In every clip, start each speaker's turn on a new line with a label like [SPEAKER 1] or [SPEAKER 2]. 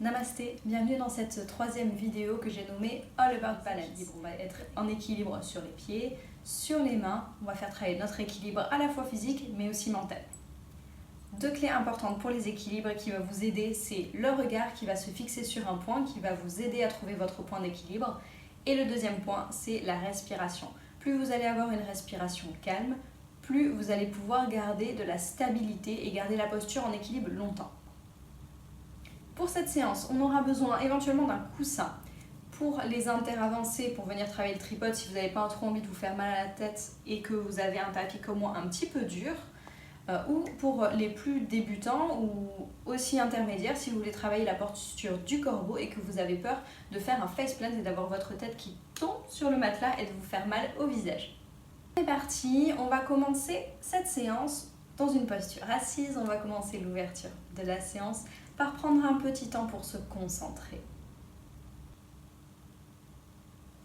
[SPEAKER 1] Namasté, bienvenue dans cette troisième vidéo que j'ai nommée All About Balance. On va être en équilibre sur les pieds, sur les mains. On va faire travailler notre équilibre à la fois physique mais aussi mental. Deux clés importantes pour les équilibres qui vont vous aider, c'est le regard qui va se fixer sur un point, qui va vous aider à trouver votre point d'équilibre. Et le deuxième point, c'est la respiration. Plus vous allez avoir une respiration calme, plus vous allez pouvoir garder de la stabilité et garder la posture en équilibre longtemps. Pour cette séance, on aura besoin éventuellement d'un coussin. Pour les interavancés, pour venir travailler le tripode, si vous n'avez pas trop envie de vous faire mal à la tête et que vous avez un tapis comme moi un petit peu dur, ou pour les plus débutants ou aussi intermédiaires, si vous voulez travailler la posture du corbeau et que vous avez peur de faire un face plant et d'avoir votre tête qui tombe sur le matelas et de vous faire mal au visage. C'est parti, on va commencer cette séance dans une posture assise. On va commencer l'ouverture de la séance par prendre un petit temps pour se concentrer.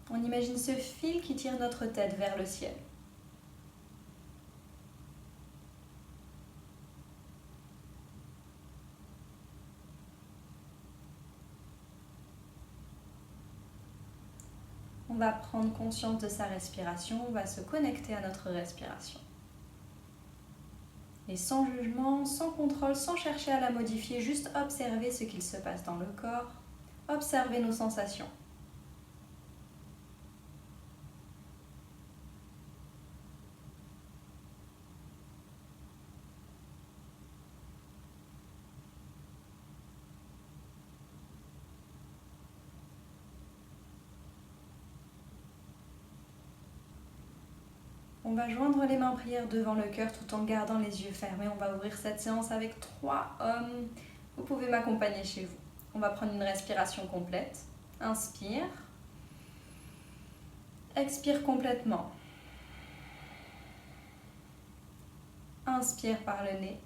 [SPEAKER 1] On imagine ce fil qui tire notre tête vers le ciel. On va prendre conscience de sa respiration, on va se connecter à notre respiration. Et sans jugement, sans contrôle, sans chercher à la modifier, juste observer ce qu'il se passe dans le corps, observer nos sensations. On va joindre les mains en prière devant le cœur tout en gardant les yeux fermés. On va ouvrir cette séance avec 3 hommes. Vous pouvez m'accompagner chez vous. On va prendre une respiration complète. Inspire. Expire complètement. Inspire par le nez.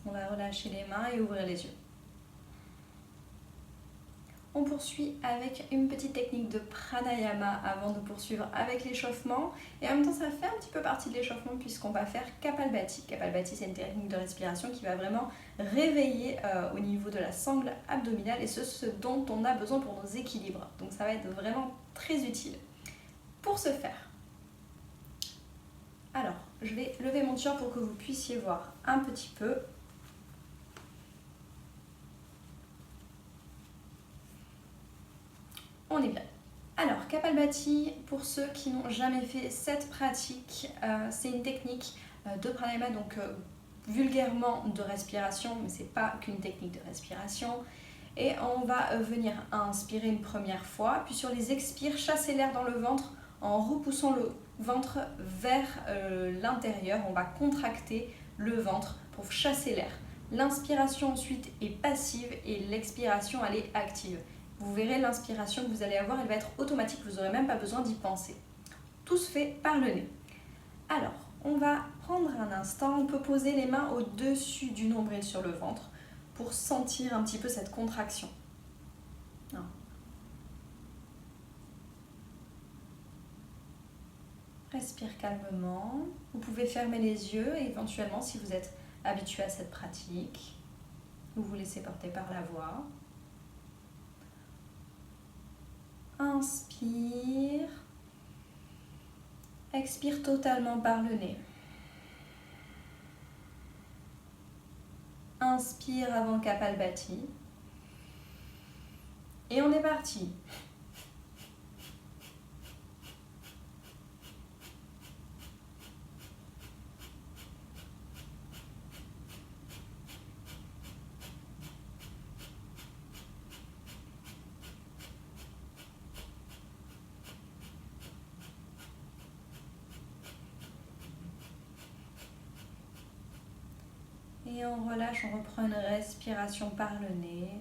[SPEAKER 1] On va relâcher les mains et ouvrir les yeux. On poursuit avec une petite technique de pranayama avant de poursuivre avec l'échauffement. Et en même temps, ça fait un petit peu partie de l'échauffement puisqu'on va faire Kapalbhati. Kapalbhati, c'est une technique de respiration qui va vraiment réveiller au niveau de la sangle abdominale et ce dont on a besoin pour nos équilibres. Donc ça va être vraiment très utile. Pour ce faire, alors, je vais lever mon t-shirt pour que vous puissiez voir un petit peu. On est bien. Alors, Kapalbhati, pour ceux qui n'ont jamais fait cette pratique, c'est une technique de pranayama, donc vulgairement de respiration, mais ce n'est pas qu'une technique de respiration. Et on va venir inspirer une première fois, puis sur les expires, chasser l'air dans le ventre en repoussant le ventre vers l'intérieur. On va contracter le ventre pour chasser l'air. L'inspiration ensuite est passive et l'expiration elle est active. Vous verrez l'inspiration que vous allez avoir, elle va être automatique, vous n'aurez même pas besoin d'y penser. Tout se fait par le nez. Alors, on va prendre un instant, on peut poser les mains au-dessus du nombril sur le ventre pour sentir un petit peu cette contraction. Respire calmement. Vous pouvez fermer les yeux et éventuellement, si vous êtes habitué à cette pratique, vous vous laissez porter par la voix. Inspire. Expire totalement par le nez. Inspire avant Kapalbhati. Et on est parti. Et on relâche, on reprend une respiration par le nez.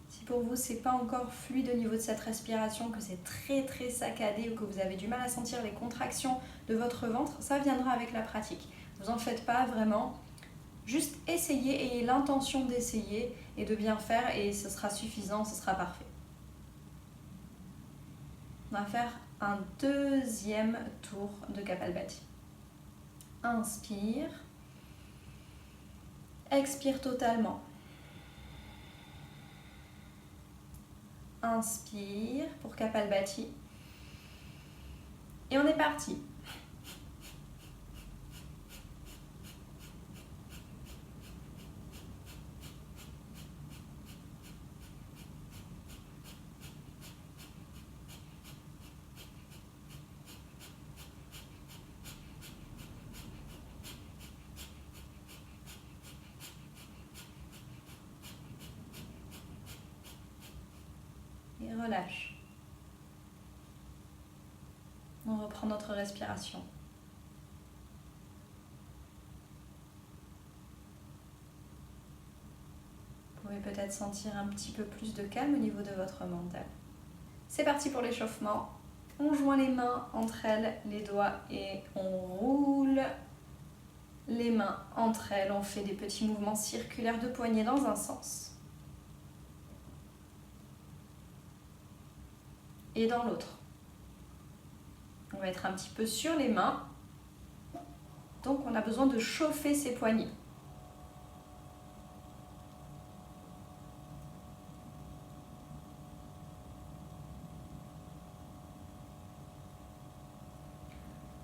[SPEAKER 1] Si pour vous c'est pas encore fluide au niveau de cette respiration, que c'est très saccadé ou que vous avez du mal à sentir les contractions de votre ventre, ça viendra avec la pratique. Vous en faites pas vraiment, juste essayez, ayez l'intention d'essayer et de bien faire et ce sera suffisant, ce sera parfait. On va faire un deuxième tour de Kapalbhati. Inspire, expire totalement. Inspire pour Kapalbhati. Et on est parti. Et relâche. On reprend notre respiration. Vous pouvez peut-être sentir un petit peu plus de calme au niveau de votre mental. C'est parti pour l'échauffement. On joint les mains entre elles, les doigts, et on roule les mains entre elles. On fait des petits mouvements circulaires de poignet dans un sens. Et dans l'autre. On va être un petit peu sur les mains. Donc on a besoin de chauffer ses poignets.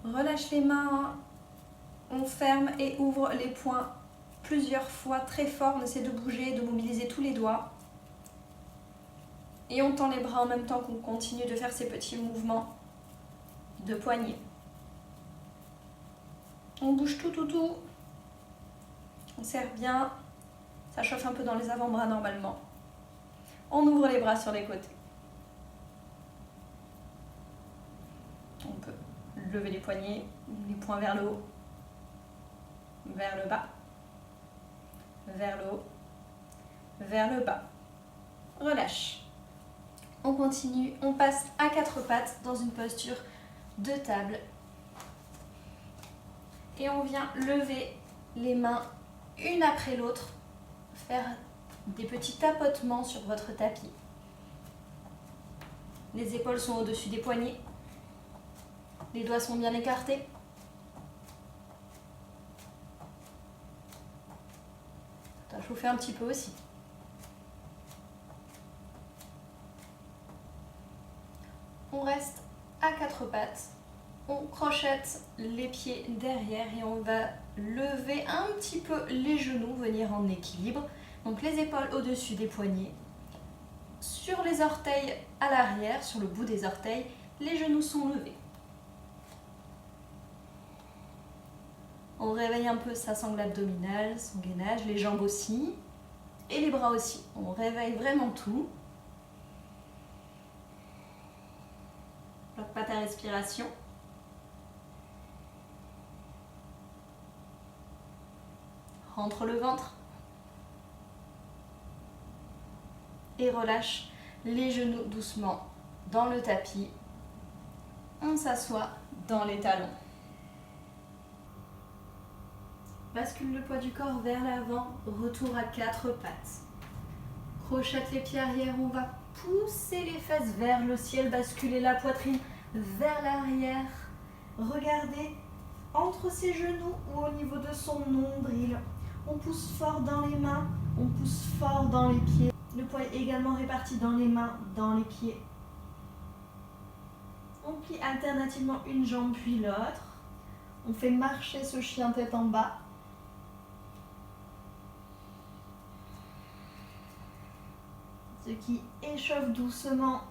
[SPEAKER 1] Relâche les mains. On ferme et ouvre les poings plusieurs fois très fort. On essaie de bouger, de mobiliser tous les doigts. Et on tend les bras en même temps qu'on continue de faire ces petits mouvements de poignet. On bouge tout. On serre bien. Ça chauffe un peu dans les avant-bras normalement. On ouvre les bras sur les côtés. On peut lever les poignets, les poings vers le haut, vers le bas, vers le haut, vers le bas. Relâche. On continue, on passe à quatre pattes dans une posture de table. Et on vient lever les mains une après l'autre, faire des petits tapotements sur votre tapis. Les épaules sont au-dessus des poignets. Les doigts sont bien écartés. Ça doit chauffer un petit peu aussi. On reste à quatre pattes. On crochette les pieds derrière et on va lever un petit peu les genoux, venir en équilibre. Donc les épaules au-dessus des poignets. Sur les orteils à l'arrière, sur le bout des orteils, les genoux sont levés. On réveille un peu sa sangle abdominale, son gainage, les jambes aussi, et les bras aussi. On réveille vraiment tout. Bloque pas ta respiration. Rentre le ventre. Et relâche les genoux doucement dans le tapis. On s'assoit dans les talons. Bascule le poids du corps vers l'avant, retour à quatre pattes. Crochette les pieds arrière, on va pousser les fesses vers le ciel, basculer la poitrine vers l'arrière. Regardez entre ses genoux ou au niveau de son nombril. On pousse fort dans les mains, on pousse fort dans les pieds. Le poids est également réparti dans les mains, dans les pieds. On plie alternativement une jambe puis l'autre. On fait marcher ce chien tête en bas. Ce qui échauffe doucement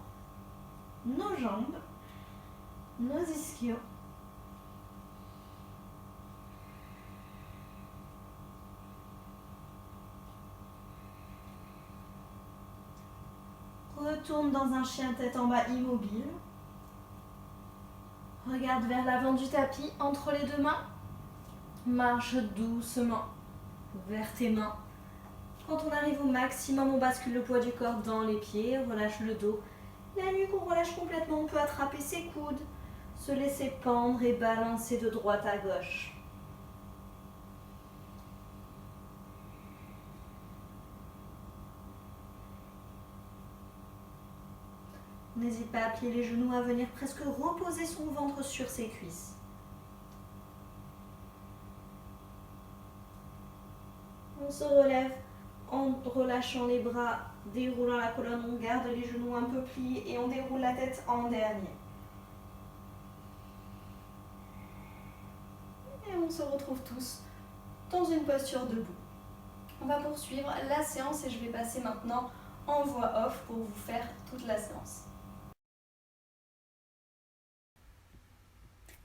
[SPEAKER 1] nos jambes, nos ischios. Retourne dans un chien tête en bas immobile. Regarde vers l'avant du tapis, entre les deux mains. Marche doucement vers tes mains. Quand on arrive au maximum, on bascule le poids du corps dans les pieds, on relâche le dos. La nuque, on relâche complètement, on peut attraper ses coudes, se laisser pendre et balancer de droite à gauche. N'hésite pas à plier les genoux, à venir presque reposer son ventre sur ses cuisses. On se relève en relâchant les bras, déroulant la colonne, on garde les genoux un peu pliés et on déroule la tête en dernier. Et on se retrouve tous dans une posture debout. On va poursuivre la séance et je vais passer maintenant en voix off pour vous faire toute la séance.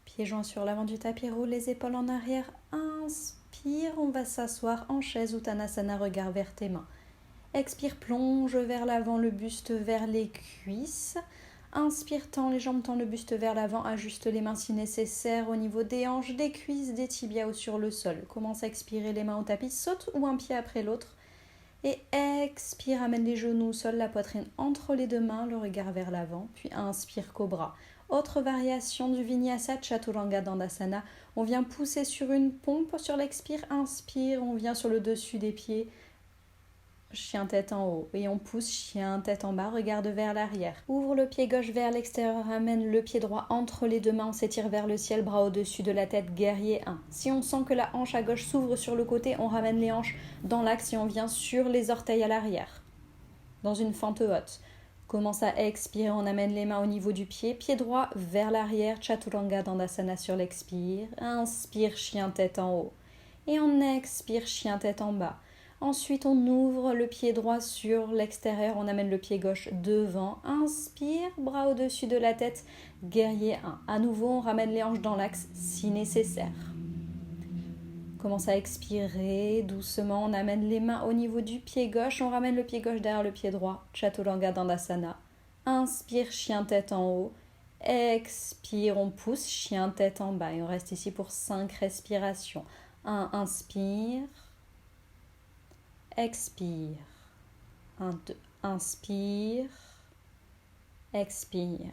[SPEAKER 1] Pieds joints sur l'avant du tapis, roule les épaules en arrière, inspire, on va s'asseoir en chaise Uttanasana, regard vers tes mains. Expire, plonge vers l'avant, le buste vers les cuisses. Inspire, tends les jambes, tends le buste vers l'avant, ajuste les mains si nécessaire au niveau des hanches, des cuisses, des tibias ou sur le sol. Commence à expirer les mains au tapis, saute ou un pied après l'autre. Et expire, amène les genoux au sol, la poitrine entre les deux mains, le regard vers l'avant, puis inspire, cobra. Autre variation du Vinyasa, Chaturanga Dandasana. On vient pousser sur une pompe sur l'expire, inspire, on vient sur le dessus des pieds, chien tête en haut. Et on pousse, chien tête en bas, regarde vers l'arrière. Ouvre le pied gauche vers l'extérieur, ramène le pied droit entre les deux mains, on s'étire vers le ciel, bras au-dessus de la tête, guerrier 1. Si on sent que la hanche à gauche s'ouvre sur le côté, on ramène les hanches dans l'axe et on vient sur les orteils à l'arrière, dans une fente haute. Commence à expirer, on amène les mains au niveau du pied droit vers l'arrière, Chaturanga Dandasana sur l'expire. Inspire, chien tête en haut. Et on expire, chien tête en bas. Ensuite, on ouvre le pied droit sur l'extérieur, on amène le pied gauche devant. Inspire, bras au-dessus de la tête, guerrier 1. À nouveau, on ramène les hanches dans l'axe si nécessaire. Commence à expirer doucement, on amène les mains au niveau du pied gauche, on ramène le pied gauche derrière le pied droit, Chaturanga Dandasana. Inspire, chien tête en haut. Expire, on pousse, chien tête en bas. Et on reste ici pour 5 respirations. 1, inspire. Expire. 1, 2, inspire. Expire.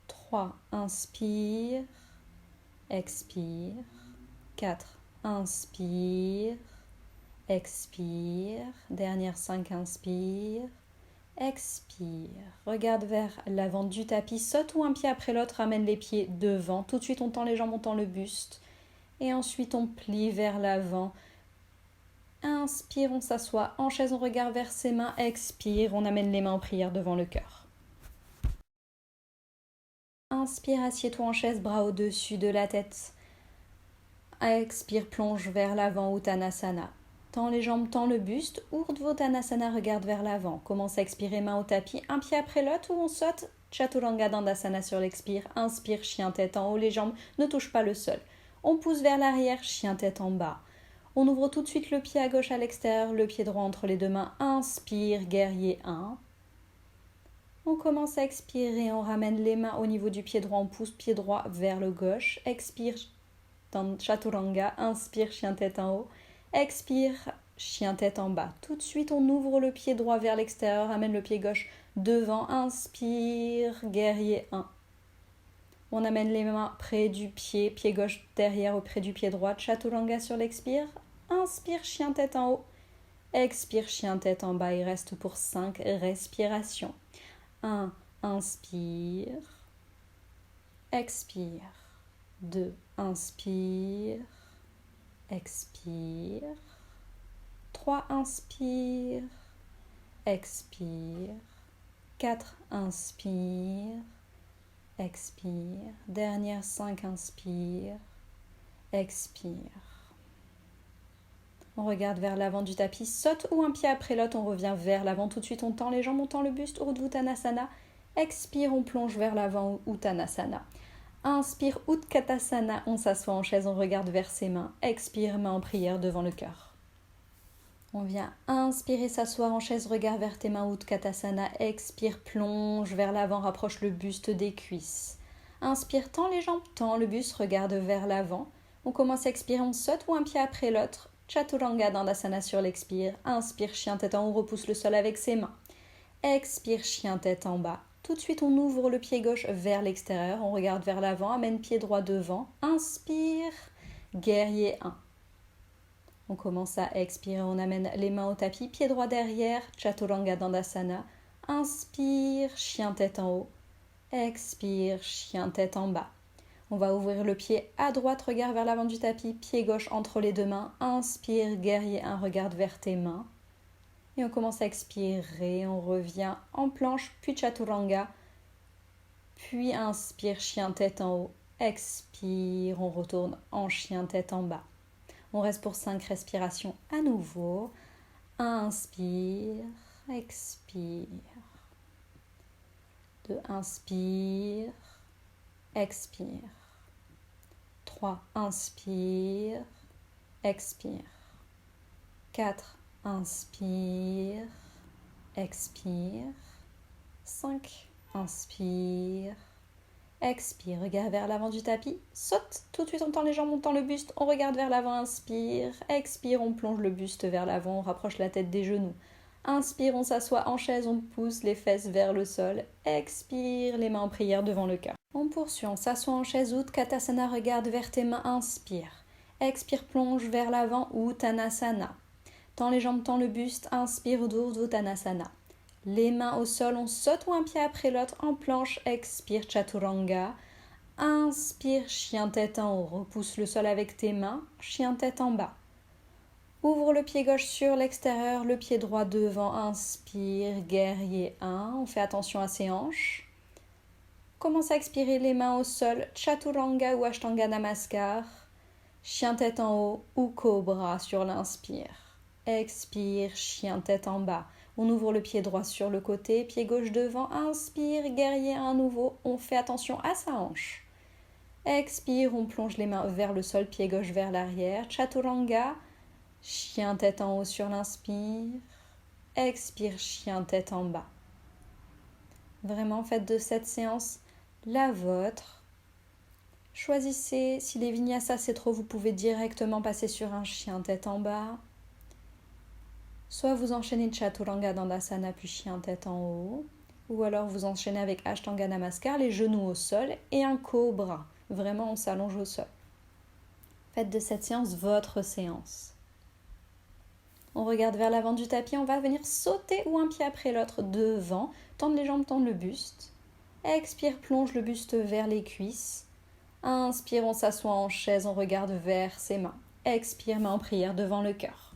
[SPEAKER 1] 3, inspire. Expire. 4, inspire, expire, dernière 5, inspire, expire. Regarde vers l'avant du tapis, saute ou un pied après l'autre, ramène les pieds devant. Tout de suite, on tend les jambes, on tend le buste. Et ensuite, on plie vers l'avant. Inspire, on s'assoit en chaise, on regarde vers ses mains. Expire, on amène les mains en prière devant le cœur. Inspire, assieds-toi en chaise, bras au-dessus de la tête. Expire, plonge vers l'avant, Uttanasana. Tends les jambes, tends le buste. Urdhva-Uttanasana, regarde vers l'avant. Commence à expirer, main au tapis, un pied après l'autre, où on saute. Chaturanga Dandasana sur l'expire. Inspire, chien tête en haut, les jambes ne touchent pas le sol. On pousse vers l'arrière, chien tête en bas. On ouvre tout de suite le pied à gauche à l'extérieur, le pied droit entre les deux mains. Inspire, guerrier 1. On commence à expirer, on ramène les mains au niveau du pied droit, on pousse pied droit vers le gauche. Expire, Chaturanga, inspire, chien tête en haut, expire, chien tête en bas. Tout de suite, on ouvre le pied droit vers l'extérieur, amène le pied gauche devant, inspire, guerrier 1. On amène les mains près du pied gauche derrière auprès du pied droit, Chaturanga sur l'expire, inspire, chien tête en haut, expire, chien tête en bas, il reste pour 5 respirations. 1, inspire, expire. 2, inspire, expire. 3, inspire, expire. 4, inspire, expire. Dernière 5, inspire, expire. On regarde vers l'avant du tapis, saute ou un pied après l'autre, on revient vers l'avant. Tout de suite, on tend les jambes, on tend le buste, Urdhva-Uttanasana. Expire, on plonge vers l'avant, Uttanasana. Inspire, Utkatasana, on s'assoit en chaise, on regarde vers ses mains. Expire, main en prière devant le cœur. On vient inspirer, s'asseoir en chaise, regard vers tes mains, Utkatasana. Expire, plonge vers l'avant, rapproche le buste des cuisses. Inspire, tends les jambes, tends le buste, regarde vers l'avant. On commence à expirer, on saute ou un pied après l'autre. Chaturanga Dandasana sur l'expire. Inspire, chien tête en haut, repousse le sol avec ses mains. Expire, chien tête en bas. Tout de suite, on ouvre le pied gauche vers l'extérieur. On regarde vers l'avant, amène pied droit devant. Inspire, guerrier 1. On commence à expirer, on amène les mains au tapis, pied droit derrière, Chaturanga Dandasana. Inspire, chien tête en haut. Expire, chien tête en bas. On va ouvrir le pied à droite, regard vers l'avant du tapis, pied gauche entre les deux mains. Inspire, guerrier 1, regarde vers tes mains. Et on commence à expirer, on revient en planche, puis Chaturanga. Puis inspire, chien tête en haut. Expire, on retourne en chien tête en bas. On reste pour 5 respirations à nouveau. Inspire, expire. 2, inspire, expire. 3, inspire, expire. 4, inspire, expire. 5, inspire, expire. Regarde vers l'avant du tapis, saute. Tout de suite, on tend les jambes, on tend le buste. On regarde vers l'avant, inspire, expire. On plonge le buste vers l'avant, on rapproche la tête des genoux. Inspire, on s'assoit en chaise, on pousse les fesses vers le sol. Expire, les mains en prière devant le cœur. On poursuit, on s'assoit en chaise, Utkatasana, regarde vers tes mains, inspire. Expire, plonge vers l'avant, Uttanasana. Tends les jambes, tends le buste, inspire, Urdhvanasana. Les mains au sol, on saute ou un pied après l'autre en planche, expire, Chaturanga. Inspire, chien tête en haut, repousse le sol avec tes mains, chien tête en bas. Ouvre le pied gauche sur l'extérieur, le pied droit devant, inspire, guerrier 1. On fait attention à ses hanches. Commence à expirer les mains au sol, Chaturanga ou Ashtanga Namaskar. Chien tête en haut ou cobra sur l'inspire. Expire, chien tête en bas. On ouvre le pied droit sur le côté, pied gauche devant, inspire, guerrier 1 nouveau. On fait attention à sa hanche. Expire, on plonge les mains vers le sol, pied gauche vers l'arrière, Chaturanga. Chien tête en haut sur l'inspire. Expire, chien tête en bas. Vraiment, faites de cette séance la vôtre. Choisissez, si les vinyasas c'est trop, vous pouvez directement passer sur un chien tête en bas. Soit vous enchaînez Chaturanga Dandasana puis chien tête en haut. Ou alors vous enchaînez avec Ashtanga Namaskar, les genoux au sol et un cobra. Vraiment, on s'allonge au sol. Faites de cette séance votre séance. On regarde vers l'avant du tapis, on va venir sauter ou un pied après l'autre devant. Tendre les jambes, tendre le buste. Expire, plonge le buste vers les cuisses. Inspire, on s'assoit en chaise, on regarde vers ses mains. Expire, main en prière devant le cœur.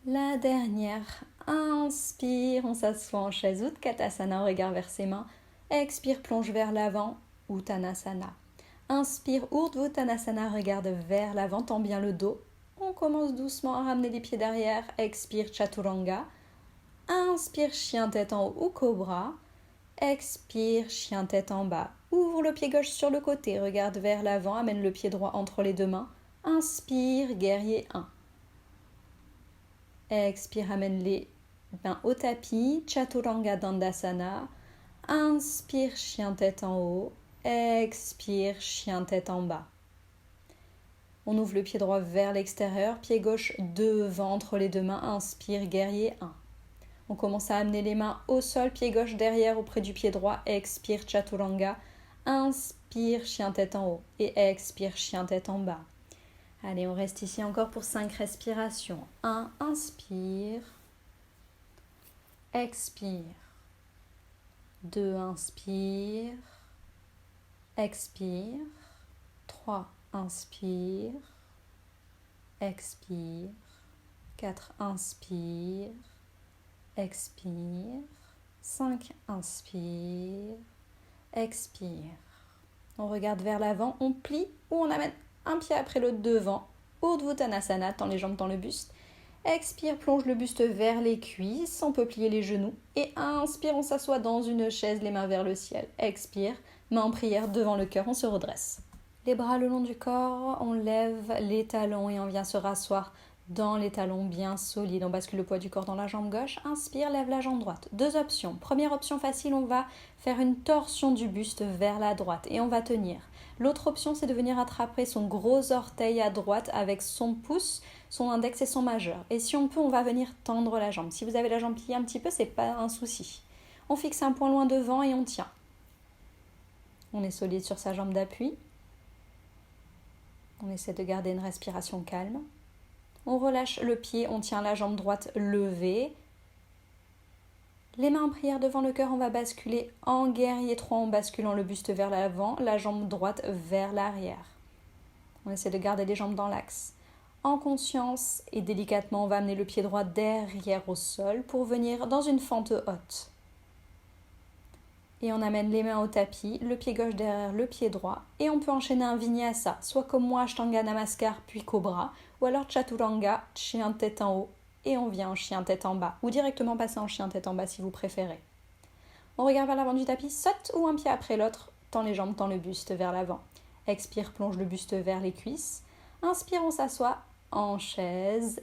[SPEAKER 1] La dernière, inspire, on s'assoit en chaise, Utkatasana, on regarde vers ses mains. Expire, plonge vers l'avant, Uttanasana. Inspire, Urdhvanasana, regarde vers l'avant, tend bien le dos. On commence doucement à ramener les pieds derrière. Expire, Chaturanga. Inspire, chien tête en haut ou cobra. Expire, chien tête en bas. Ouvre le pied gauche sur le côté. Regarde vers l'avant. Amène le pied droit entre les deux mains. Inspire, guerrier 1. Expire, amène les mains au tapis. Chaturanga Dandasana. Inspire, chien tête en haut. Expire, chien tête en bas. On ouvre le pied droit vers l'extérieur, pied gauche devant entre les deux mains, inspire, guerrier 1. On commence à amener les mains au sol, pied gauche derrière auprès du pied droit, expire, Chaturanga, inspire, chien tête en haut et expire, chien tête en bas. Allez, on reste ici encore pour 5 respirations. 1, inspire, expire. 2, inspire, expire. 3, inspire, expire, 4, inspire, expire, 5, inspire, expire. On regarde vers l'avant, on plie ou on amène un pied après l'autre devant, Urdhvanasana, tend les jambes, tend le buste. Expire, plonge le buste vers les cuisses, on peut plier les genoux. Et inspire, on s'assoit dans une chaise, les mains vers le ciel. Expire, main en prière devant le cœur, on se redresse. Les bras le long du corps, on lève les talons et on vient se rasseoir dans les talons bien solides. On bascule le poids du corps dans la jambe gauche. Inspire, lève la jambe droite. 2 options. Première option facile, on va faire une torsion du buste vers la droite et on va tenir. L'autre option, c'est de venir attraper son gros orteil à droite avec son pouce, son index et son majeur. Et si on peut, on va venir tendre la jambe. Si vous avez la jambe pliée un petit peu, c'est pas un souci. On fixe un point loin devant et on tient. On est solide sur sa jambe d'appui. On essaie de garder une respiration calme. On relâche le pied, on tient la jambe droite levée. Les mains en prière devant le cœur, on va basculer en guerrier 3 en basculant le buste vers l'avant, la jambe droite vers l'arrière. On essaie de garder les jambes dans l'axe. En conscience et délicatement, on va amener le pied droit derrière au sol pour venir dans une fente haute. Et on amène les mains au tapis, le pied gauche derrière le pied droit. Et on peut enchaîner un vinyasa, soit comme moi, Ashtanga Namaskar puis Cobra, ou alors Chaturanga, chien tête en haut, et on vient en chien tête en bas, ou directement passer en chien tête en bas si vous préférez. On regarde vers l'avant du tapis, saute ou un pied après l'autre, tend les jambes, tend le buste vers l'avant. Expire, plonge le buste vers les cuisses. Inspire, on s'assoit en chaise.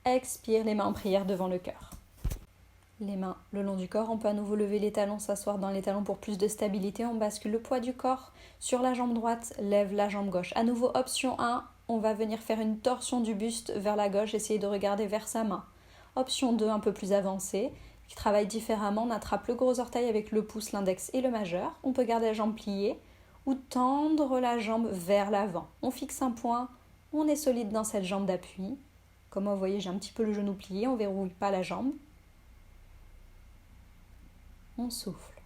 [SPEAKER 1] Expire, les mains en prière devant le cœur. Les mains le long du corps, on peut à nouveau lever les talons, s'asseoir dans les talons pour plus de stabilité. On bascule le poids du corps sur la jambe droite, lève la jambe gauche. À nouveau, option 1, on va venir faire une torsion du buste vers la gauche, essayer de regarder vers sa main. Option 2, un peu plus avancée, qui travaille différemment. On attrape le gros orteil avec le pouce, l'index et le majeur. On peut garder la jambe pliée ou tendre la jambe vers l'avant. On fixe un point, on est solide dans cette jambe d'appui. Comme vous voyez, j'ai un petit peu le genou plié, on ne verrouille pas la jambe. On souffle.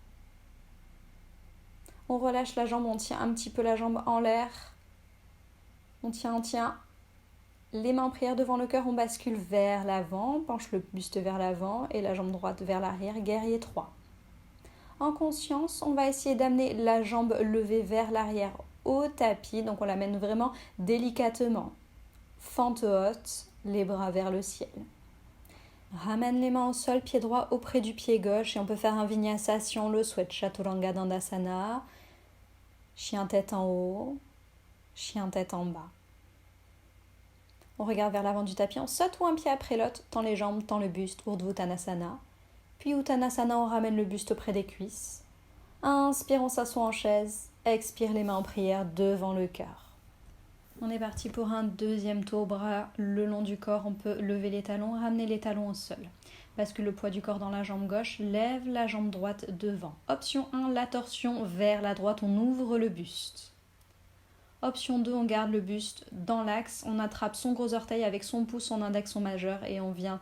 [SPEAKER 1] On relâche la jambe, on tient un petit peu la jambe en l'air. On tient. Les mains en prière devant le cœur, on bascule vers l'avant, penche le buste vers l'avant et la jambe droite vers l'arrière, guerrier 3. En conscience, on va essayer d'amener la jambe levée vers l'arrière au tapis, donc on l'amène vraiment délicatement. Fente haute, les bras vers le ciel. Ramène les mains au sol, pied droit auprès du pied gauche et on peut faire un vinyasa si on le souhaite. Chaturanga Dandasana, chien tête en haut, chien tête en bas. On regarde vers l'avant du tapis, on saute ou un pied après l'autre, tend les jambes, tend le buste, Urdhva Uttanasana. Puis Uttanasana, on ramène le buste près des cuisses. Inspire, on s'assoit en chaise. Expire, les mains en prière devant le cœur. On est parti pour un deuxième tour, bras le long du corps. On peut lever les talons, ramener les talons au sol. Bascule le poids du corps dans la jambe gauche, lève la jambe droite devant. Option 1, la torsion vers la droite, on ouvre le buste. Option 2, on garde le buste dans l'axe, on attrape son gros orteil avec son pouce, son index, son majeur et on vient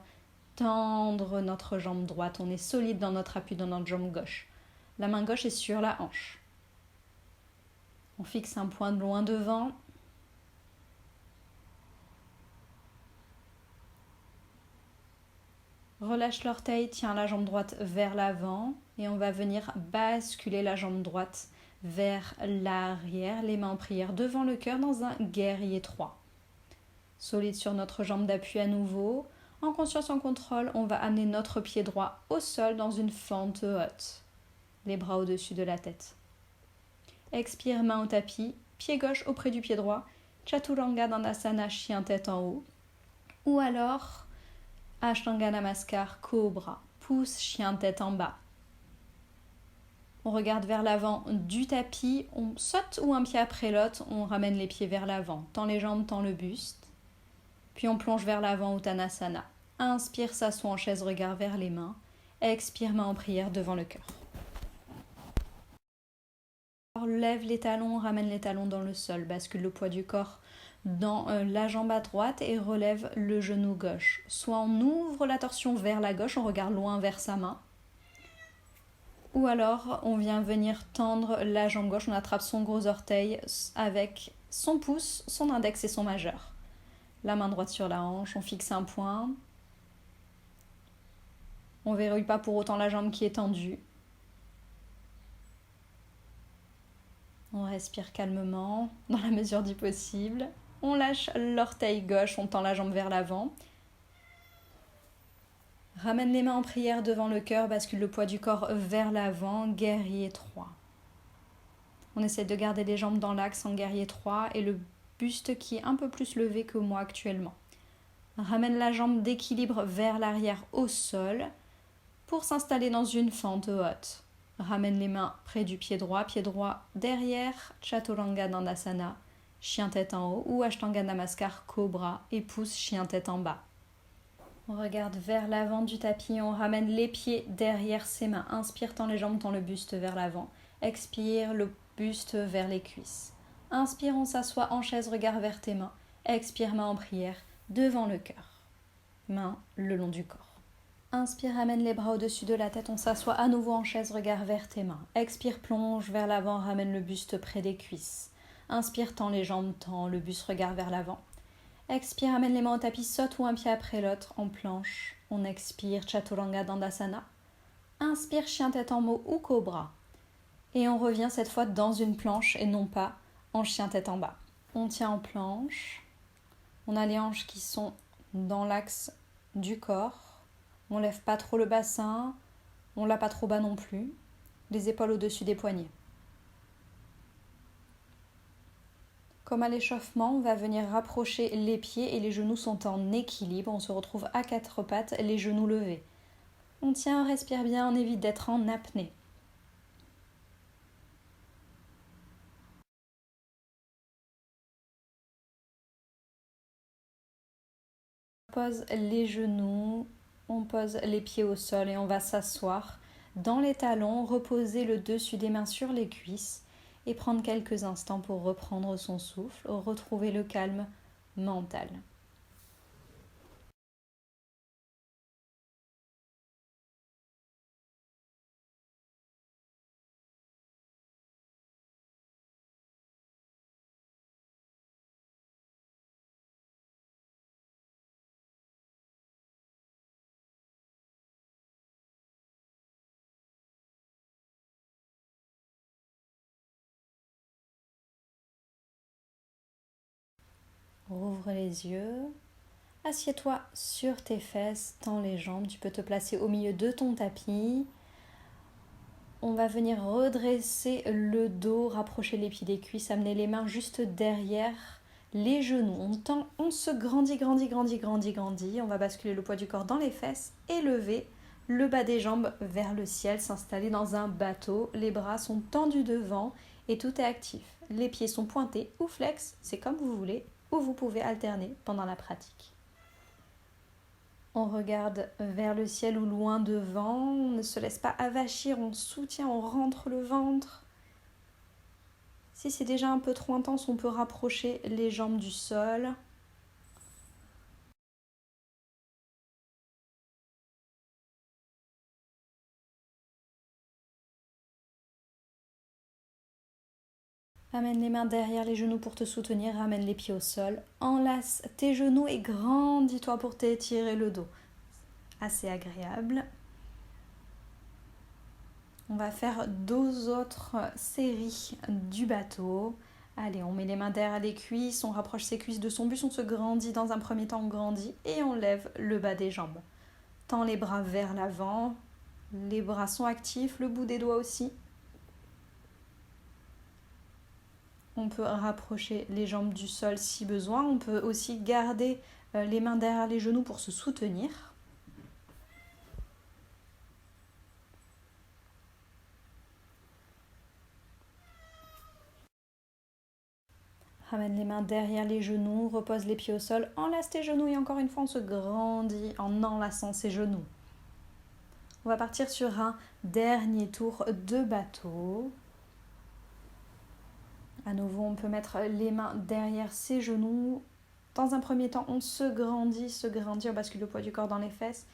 [SPEAKER 1] tendre notre jambe droite. On est solide dans notre appui, dans notre jambe gauche. La main gauche est sur la hanche. On fixe un point de loin devant. Relâche l'orteil, tiens la jambe droite vers l'avant et on va venir basculer la jambe droite vers l'arrière, les mains en prière devant le cœur dans un guerrier 3. Solide sur notre jambe d'appui à nouveau. En conscience, en contrôle, on va amener notre pied droit au sol dans une fente haute. Les bras au-dessus de la tête. Expire, main au tapis, pied gauche auprès du pied droit. Chaturanga Dandasana, chien tête en haut. Ou alors, Ashtanga Namaskar, Cobra, pouce, chien tête en bas. On regarde vers l'avant du tapis, on saute ou un pied après l'autre, on ramène les pieds vers l'avant, tend les jambes, tend le buste. Puis on plonge vers l'avant, Uttanasana. Inspire, s'assoit en chaise, regard vers les mains. Expire, main en prière devant le cœur. Lève les talons, ramène les talons dans le sol, bascule le poids du corps dans la jambe à droite et relève le genou gauche. Soit on ouvre la torsion vers la gauche, on regarde loin vers sa main. Ou alors, on vient venir tendre la jambe gauche, on attrape son gros orteil avec son pouce, son index et son majeur. La main droite sur la hanche, on fixe un point. On ne verrouille pas pour autant la jambe qui est tendue. On respire calmement, dans la mesure du possible. On lâche l'orteil gauche, on tend la jambe vers l'avant. Ramène les mains en prière devant le cœur, bascule le poids du corps vers l'avant, guerrier 3. On essaie de garder les jambes dans l'axe en guerrier 3 et le buste qui est un peu plus levé que moi actuellement. Ramène la jambe d'équilibre vers l'arrière au sol pour s'installer dans une fente haute. Ramène les mains près du pied droit derrière, Chaturanga Dandasana, chien tête en haut ou Ashtanga Namaskar Cobra et pouce chien tête en bas. On regarde vers l'avant du tapis, on ramène les pieds derrière ses mains. Inspire, tend les jambes, tend le buste vers l'avant. Expire, le buste vers les cuisses. Inspire, on s'assoit en chaise, regard vers tes mains. Expire, main en prière, devant le cœur. Main le long du corps. Inspire, ramène les bras au-dessus de la tête, on s'assoit à nouveau en chaise, regard vers tes mains. Expire, plonge vers l'avant, ramène le buste près des cuisses. Inspire, tend les jambes, tend le buste, regard vers l'avant. Expire, amène les mains au tapis, saute ou un pied après l'autre en planche. On expire, Chaturanga Dandasana. Inspire, chien tête en haut ou cobra. Et on revient cette fois dans une planche et non pas en chien tête en bas. On tient en planche. On a les hanches qui sont dans l'axe du corps. On lève pas trop le bassin. On l'a pas trop bas non plus. Les épaules au-dessus des poignets. Comme à l'échauffement, on va venir rapprocher les pieds et les genoux sont en équilibre. On se retrouve à quatre pattes, les genoux levés. On tient, on respire bien, on évite d'être en apnée. On pose les genoux, on pose les pieds au sol et on va s'asseoir dans les talons, reposer le dessus des mains sur les cuisses et prendre quelques instants pour reprendre son souffle, retrouver le calme mental. Rouvre les yeux. Assieds-toi sur tes fesses, tends les jambes. Tu peux te placer au milieu de ton tapis. On va venir redresser le dos, rapprocher les pieds des cuisses, amener les mains juste derrière les genoux. On tend, on se grandit. On va basculer le poids du corps dans les fesses et lever le bas des jambes vers le ciel, s'installer dans un bateau. Les bras sont tendus devant et tout est actif. Les pieds sont pointés ou flex, c'est comme vous voulez, ou vous pouvez alterner pendant la pratique. On regarde vers le ciel ou loin devant, on ne se laisse pas avachir, on soutient, on rentre le ventre. Si c'est déjà un peu trop intense, on peut rapprocher les jambes du sol. Amène les mains derrière les genoux pour te soutenir, ramène les pieds au sol. Enlace tes genoux et grandis-toi pour t'étirer le dos. Assez agréable. On va faire 2 autres séries du bateau. Allez, on met les mains derrière les cuisses, on rapproche ses cuisses de son buste, on se grandit dans un premier temps, on grandit et on lève le bas des jambes. Tends les bras vers l'avant, les bras sont actifs, le bout des doigts aussi. On peut rapprocher les jambes du sol si besoin. On peut aussi garder les mains derrière les genoux pour se soutenir. Ramène les mains derrière les genoux, repose les pieds au sol, enlace tes genoux et encore une fois on se grandit en enlaçant ses genoux. On va partir sur un dernier tour de bateau. À nouveau, on peut mettre les mains derrière ses genoux. Dans un premier temps, on se grandit, on bascule le poids du corps dans les fesses.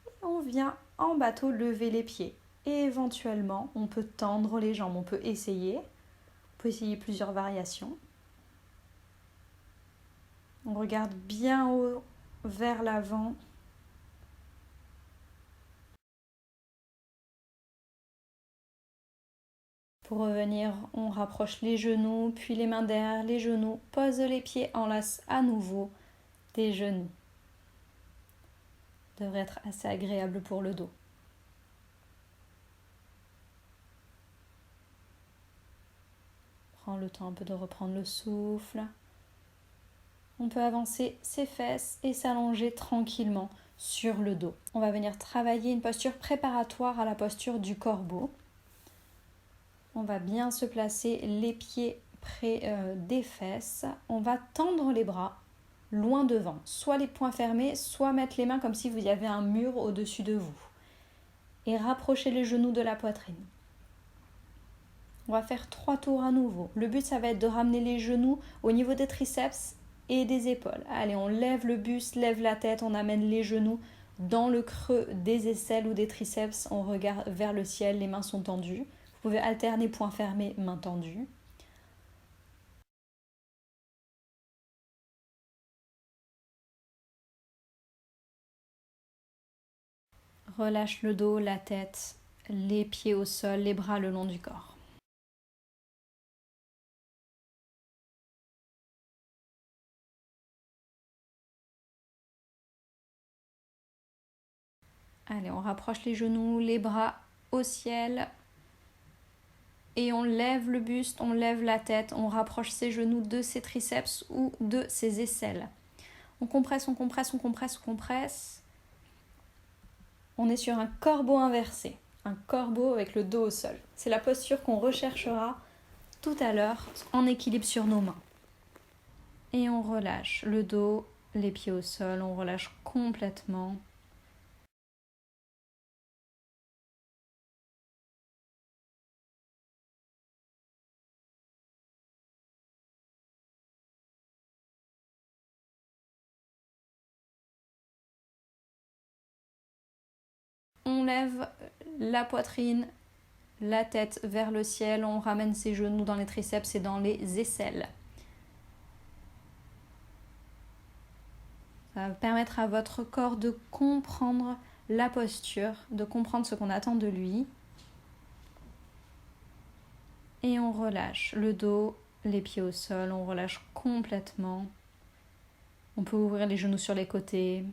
[SPEAKER 1] Et on vient en bateau lever les pieds. Et éventuellement, on peut tendre les jambes, on peut essayer. On peut essayer plusieurs variations. On regarde bien haut vers l'avant. Pour revenir, on rapproche les genoux, puis les mains derrière les genoux, pose les pieds, enlace à nouveau des genoux. Ça devrait être assez agréable pour le dos. Prends le temps un peu de reprendre le souffle. On peut avancer ses fesses et s'allonger tranquillement sur le dos. On va venir travailler une posture préparatoire à la posture du corbeau. On va bien se placer les pieds près des fesses. On va tendre les bras loin devant, soit les poings fermés, soit mettre les mains comme si vous y avait un mur au-dessus de vous. Et rapprocher les genoux de la poitrine. On va faire 3 tours à nouveau. Le but, ça va être de ramener les genoux au niveau des triceps et des épaules. Allez, on lève le buste, lève la tête, on amène les genoux dans le creux des aisselles ou des triceps. On regarde vers le ciel, les mains sont tendues. Vous pouvez alterner poings fermés, mains tendues. Relâche le dos, la tête, les pieds au sol, les bras le long du corps. Allez, on rapproche les genoux, les bras au ciel. Et on lève le buste, on lève la tête, on rapproche ses genoux de ses triceps ou de ses aisselles. On compresse, on compresse, on compresse, on compresse. On est sur un corbeau inversé, un corbeau avec le dos au sol. C'est la posture qu'on recherchera tout à l'heure en équilibre sur nos mains. Et on relâche le dos, les pieds au sol, on relâche complètement. On lève la poitrine, la tête vers le ciel, on ramène ses genoux dans les triceps et dans les aisselles. Ça va permettre à votre corps de comprendre la posture, de comprendre ce qu'on attend de lui. Et on relâche le dos, les pieds au sol, on relâche complètement. On peut ouvrir les genoux sur les côtés.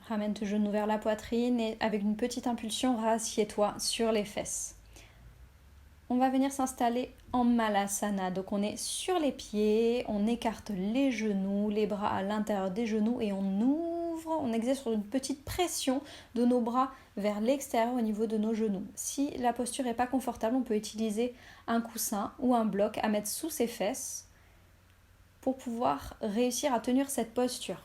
[SPEAKER 1] Ramène tes genoux vers la poitrine et avec une petite impulsion, rassieds-toi sur les fesses. On va venir s'installer en Malasana. Donc on est sur les pieds, on écarte les genoux, les bras à l'intérieur des genoux et on ouvre, on exerce une petite pression de nos bras vers l'extérieur au niveau de nos genoux. Si la posture n'est pas confortable, on peut utiliser un coussin ou un bloc à mettre sous ses fesses pour pouvoir réussir à tenir cette posture.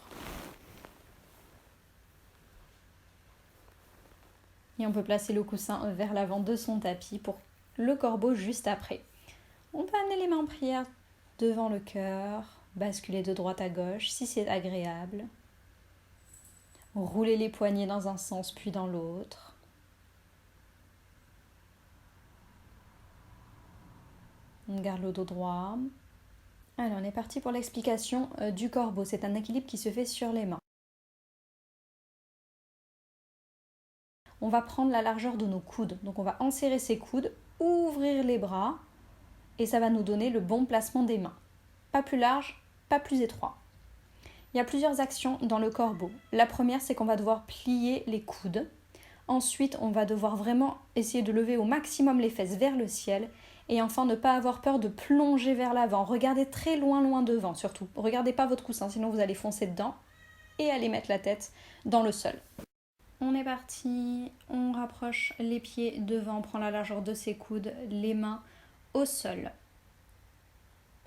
[SPEAKER 1] Et on peut placer le coussin vers l'avant de son tapis pour le corbeau juste après. On peut amener les mains en prière devant le cœur, basculer de droite à gauche si c'est agréable. Rouler les poignets dans un sens puis dans l'autre. On garde le dos droit. Alors on est parti pour l'explication du corbeau. C'est un équilibre qui se fait sur les mains. On va prendre la largeur de nos coudes. Donc on va enserrer ses coudes, ouvrir les bras et ça va nous donner le bon placement des mains. Pas plus large, pas plus étroit. Il y a plusieurs actions dans le corbeau. La première, c'est qu'on va devoir plier les coudes. Ensuite, on va devoir vraiment essayer de lever au maximum les fesses vers le ciel. Et enfin, ne pas avoir peur de plonger vers l'avant. Regardez très loin, loin devant surtout. Regardez pas votre coussin, sinon vous allez foncer dedans et aller mettre la tête dans le sol. On est parti, on rapproche les pieds devant, on prend la largeur de ses coudes, les mains au sol.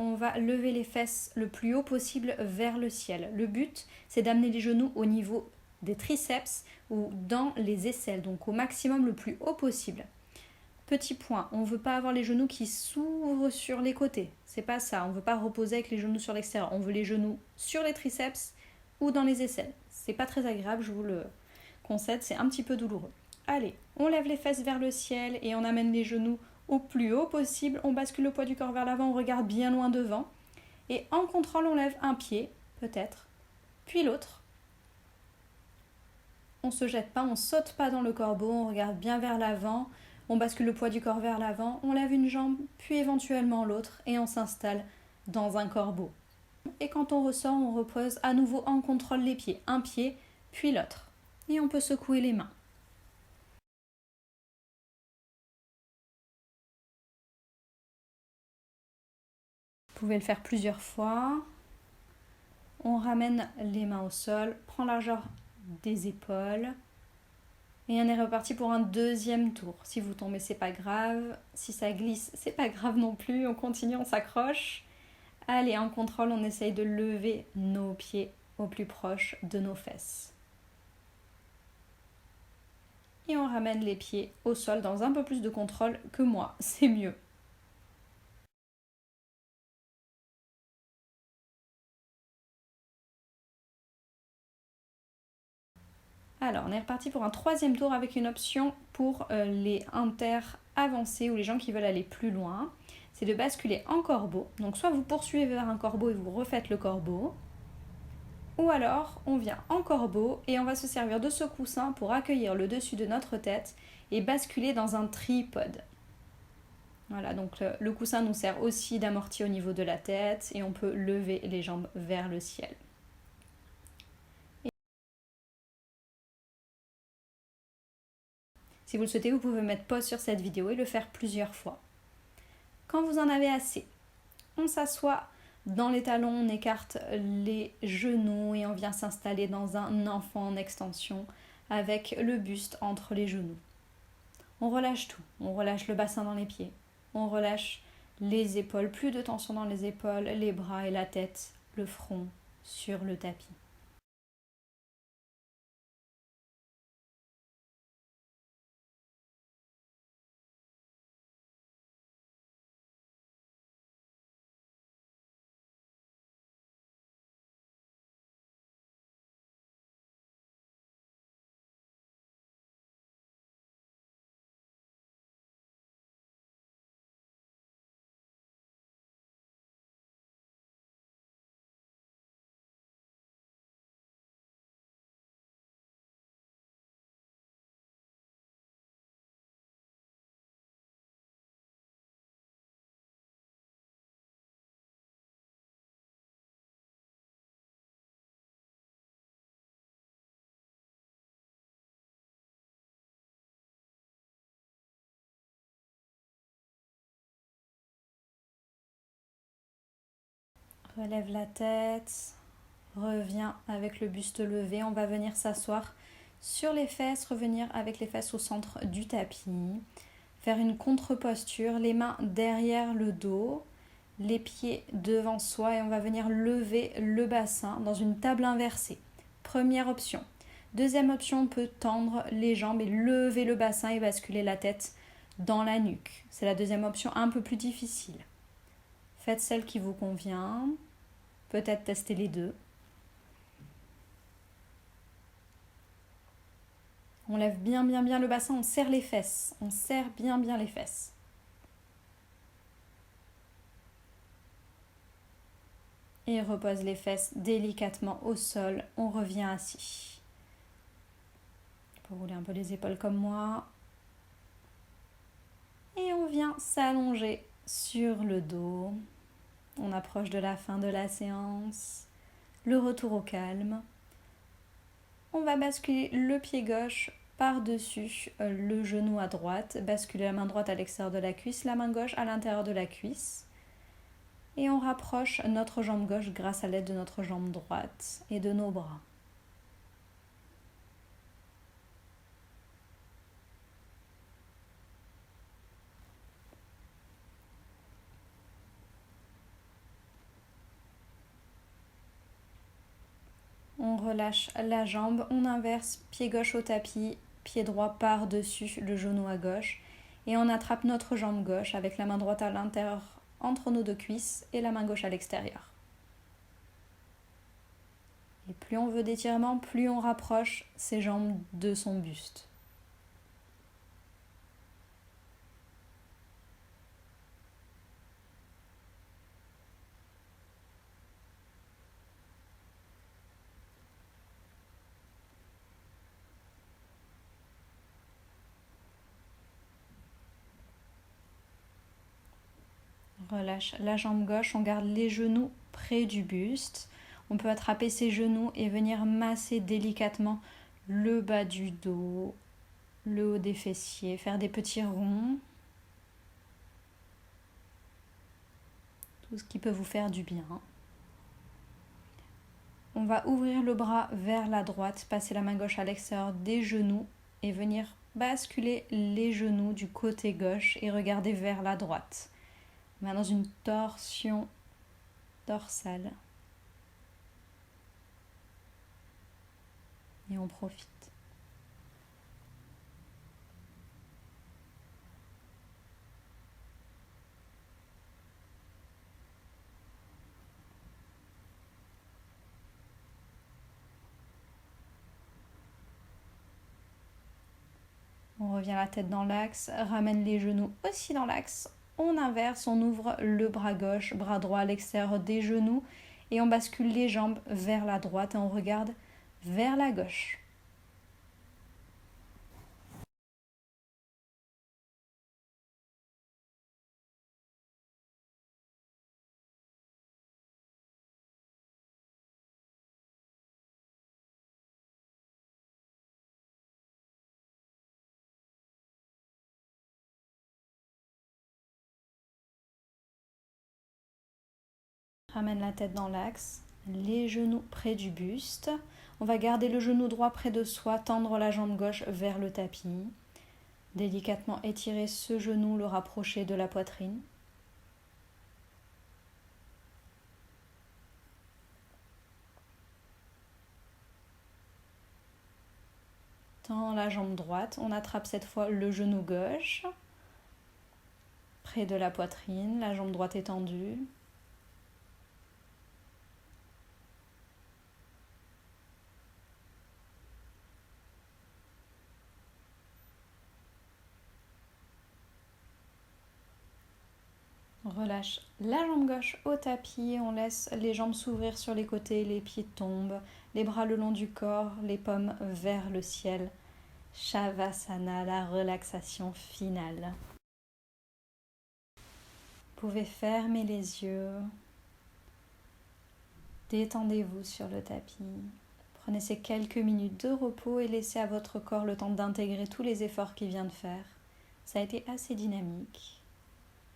[SPEAKER 1] On va lever les fesses le plus haut possible vers le ciel. Le but, c'est d'amener les genoux au niveau des triceps ou dans les aisselles, donc au maximum le plus haut possible. Petit point, on ne veut pas avoir les genoux qui s'ouvrent sur les côtés. C'est pas ça, on ne veut pas reposer avec les genoux sur l'extérieur. On veut les genoux sur les triceps ou dans les aisselles. C'est pas très agréable, je vous le concède, c'est un petit peu douloureux. Allez, on lève les fesses vers le ciel et on amène les genoux au plus haut possible. On bascule le poids du corps vers l'avant, on regarde bien loin devant. Et en contrôle, on lève un pied, peut-être, puis l'autre. On ne se jette pas, on ne saute pas dans le corbeau, on regarde bien vers l'avant. On bascule le poids du corps vers l'avant, on lève une jambe, puis éventuellement l'autre, et on s'installe dans un corbeau. Et quand on ressort, on repose à nouveau en contrôle les pieds. Un pied, puis l'autre. Et on peut secouer les mains. pouvez le faire plusieurs fois. On ramène les mains au sol, prend la largeur des épaules. Et on est reparti pour un deuxième tour. Si vous tombez, c'est pas grave. Si ça glisse, c'est pas grave non plus. On continue, on s'accroche. Allez, en contrôle, on essaye de lever nos pieds au plus proche de nos fesses. Et on ramène les pieds au sol dans un peu plus de contrôle que moi. C'est mieux. Alors, on est reparti pour un troisième tour avec une option pour les haltères avancés ou les gens qui veulent aller plus loin. C'est de basculer en corbeau. Donc, soit vous poursuivez vers un corbeau et vous refaites le corbeau. Ou alors, on vient en corbeau et on va se servir de ce coussin pour accueillir le dessus de notre tête et basculer dans un tripode. Voilà, donc le coussin nous sert aussi d'amorti au niveau de la tête et on peut lever les jambes vers le ciel. Si vous le souhaitez, vous pouvez mettre pause sur cette vidéo et le faire plusieurs fois. Quand vous en avez assez, on s'assoit dans les talons, on écarte les genoux et on vient s'installer dans un enfant en extension avec le buste entre les genoux. On relâche tout, on relâche le bassin dans les pieds, on relâche les épaules, plus de tension dans les épaules, les bras et la tête, le front sur le tapis. Relève la tête, reviens avec le buste levé. On va venir s'asseoir sur les fesses, revenir avec les fesses au centre du tapis. Faire une contre-posture, les mains derrière le dos, les pieds devant soi et on va venir lever le bassin dans une table inversée. Première option. Deuxième option, on peut tendre les jambes et lever le bassin et basculer la tête dans la nuque. C'est la deuxième option un peu plus difficile. Faites celle qui vous convient. Peut-être tester les deux. On lève bien le bassin, on serre les fesses. On serre bien les fesses. Et repose les fesses délicatement au sol. On revient assis. Pour rouler un peu les épaules comme moi. Et on vient s'allonger sur le dos. On approche de la fin de la séance. Le retour au calme. On va basculer le pied gauche par-dessus le genou à droite. Basculer la main droite à l'extérieur de la cuisse, la main gauche à l'intérieur de la cuisse. Et on rapproche notre jambe gauche grâce à l'aide de notre jambe droite et de nos bras. On relâche la jambe, on inverse, pied gauche au tapis, pied droit par-dessus le genou à gauche. Et on attrape notre jambe gauche avec la main droite à l'intérieur entre nos deux cuisses et la main gauche à l'extérieur. Et plus on veut d'étirement, plus on rapproche ses jambes de son buste. Relâche la jambe gauche, on garde les genoux près du buste. On peut attraper ses genoux et venir masser délicatement le bas du dos, le haut des fessiers, faire des petits ronds. tout ce qui peut vous faire du bien. On va ouvrir le bras vers la droite, passer la main gauche à l'extérieur des genoux et venir basculer les genoux du côté gauche et regarder vers la droite. On va dans une torsion dorsale. Et on profite. On revient la tête dans l'axe, ramène les genoux aussi dans l'axe. On inverse, on ouvre le bras gauche, bras droit à l'extérieur des genoux et on bascule les jambes vers la droite et on regarde vers la gauche. Ramène la tête dans l'axe, les genoux près du buste. On va garder le genou droit près de soi, tendre la jambe gauche vers le tapis. Délicatement étirer ce genou, le rapprocher de la poitrine. Tend la jambe droite, on attrape cette fois le genou gauche, près de la poitrine, la jambe droite étendue. Relâche la jambe gauche au tapis, on laisse les jambes s'ouvrir sur les côtés, les pieds tombent, les bras le long du corps, les paumes vers le ciel. Shavasana, la relaxation finale. Vous pouvez fermer les yeux. Détendez-vous sur le tapis. Prenez ces quelques minutes de repos et laissez à votre corps le temps d'intégrer tous les efforts qu'il vient de faire. Ça a été assez dynamique.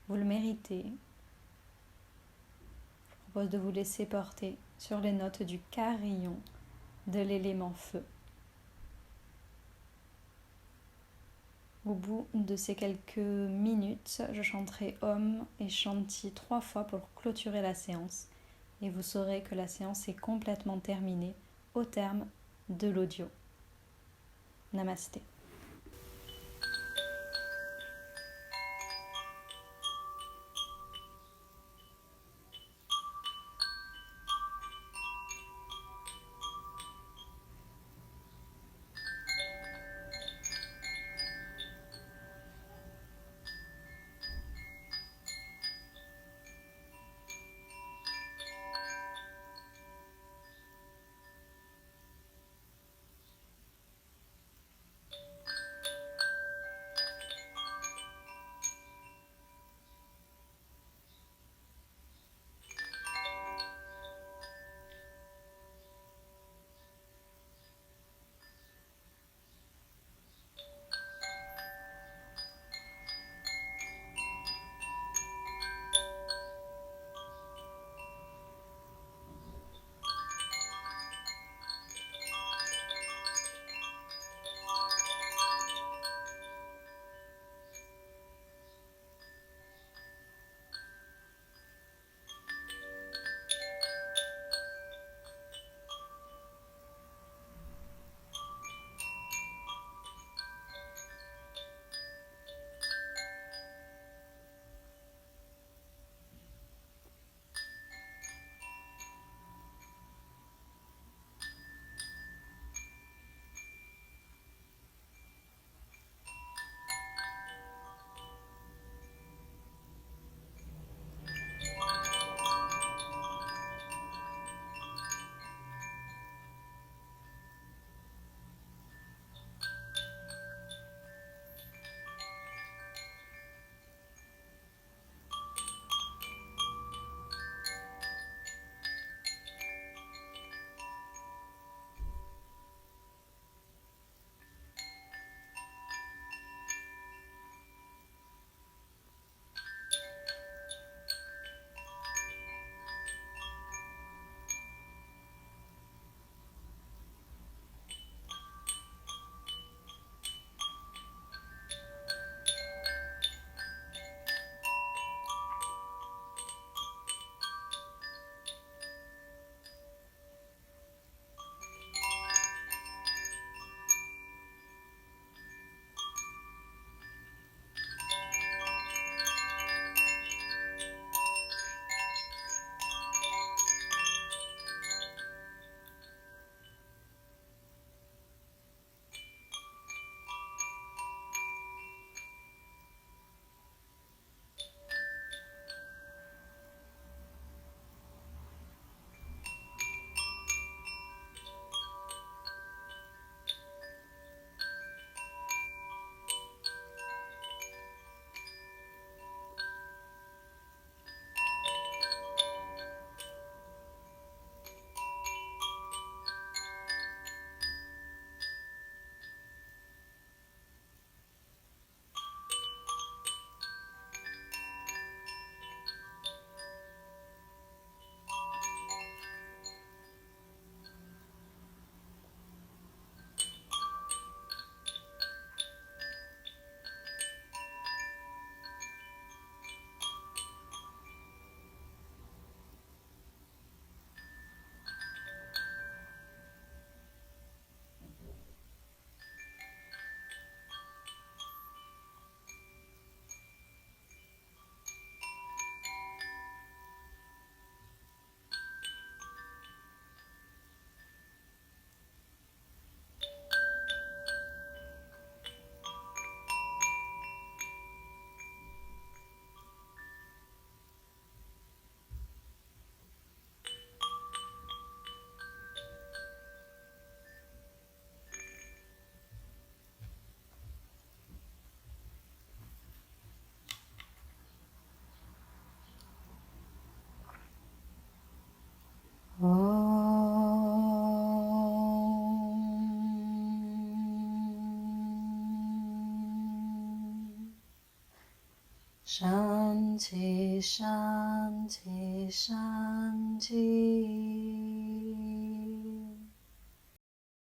[SPEAKER 1] Vous le méritez. Je vous propose de vous laisser porter sur les notes du carillon de l'élément feu. Au bout de ces quelques minutes, je chanterai Om et Shanti 3 fois pour clôturer la séance. Et vous saurez que la séance est complètement terminée au terme de l'audio. Namasté.
[SPEAKER 2] Shanti, Shanti, Shanti.